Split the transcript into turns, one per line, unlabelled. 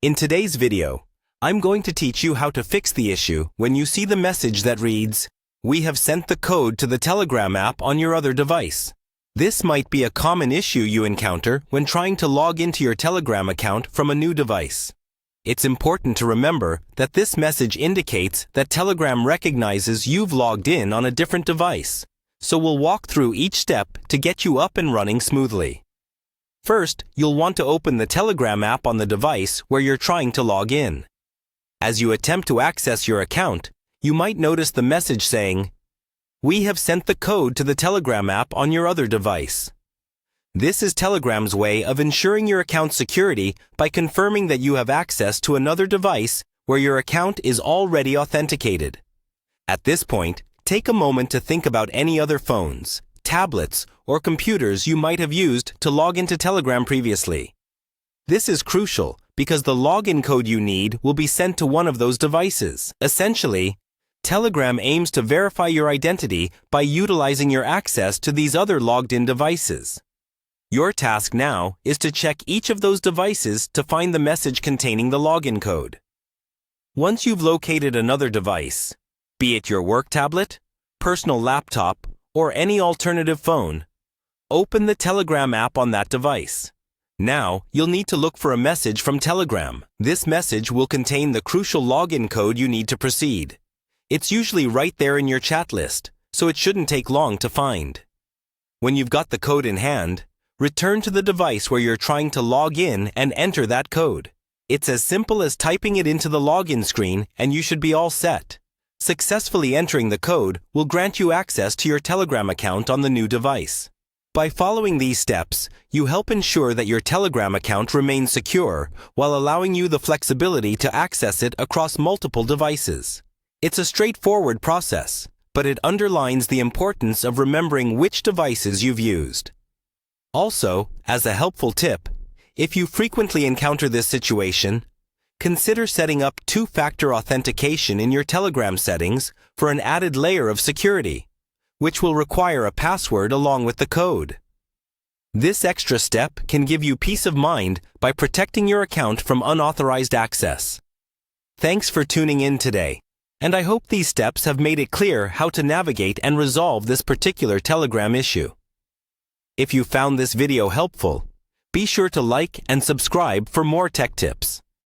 In today's video, I'm going to teach you how to fix the issue when you see the message that reads, "We have sent the code to the Telegram app on your other device." This might be a common issue you encounter when trying to log into your Telegram account from a new device. It's important to remember that this message indicates that Telegram recognizes you've logged in on a different device, so we'll walk through each step to get you up and running smoothly. First, you'll want to open the Telegram app on the device where you're trying to log in. As you attempt to access your account, you might notice the message saying, "We have sent the code to the Telegram app on your other device." This is Telegram's way of ensuring your account security by confirming that you have access to another device where your account is already authenticated. At this point, take a moment to think about any other phones, tablets, or computers you might have used to log into Telegram previously. This is crucial because the login code you need will be sent to one of those devices. Essentially, Telegram aims to verify your identity by utilizing your access to these other logged-in devices. Your task now is to check each of those devices to find the message containing the login code. Once you've located another device, be it your work tablet, personal laptop, or any alternative phone, open the Telegram app on that device. Now, you'll need to look for a message from Telegram. This message will contain the crucial login code you need to proceed. It's usually right there in your chat list, so it shouldn't take long to find. When you've got the code in hand, return to the device where you're trying to log in and enter that code. It's as simple as typing it into the login screen and you should be all set. Successfully entering the code will grant you access to your Telegram account on the new device. By following these steps, you help ensure that your Telegram account remains secure while allowing you the flexibility to access it across multiple devices. It's a straightforward process, but it underlines the importance of remembering which devices you've used. Also, as a helpful tip, if you frequently encounter this situation, consider setting up two-factor authentication in your Telegram settings for an added layer of security, which will require a password along with the code. This extra step can give you peace of mind by protecting your account from unauthorized access. Thanks for tuning in today, and I hope these steps have made it clear how to navigate and resolve this particular Telegram issue. If you found this video helpful, be sure to like and subscribe for more tech tips.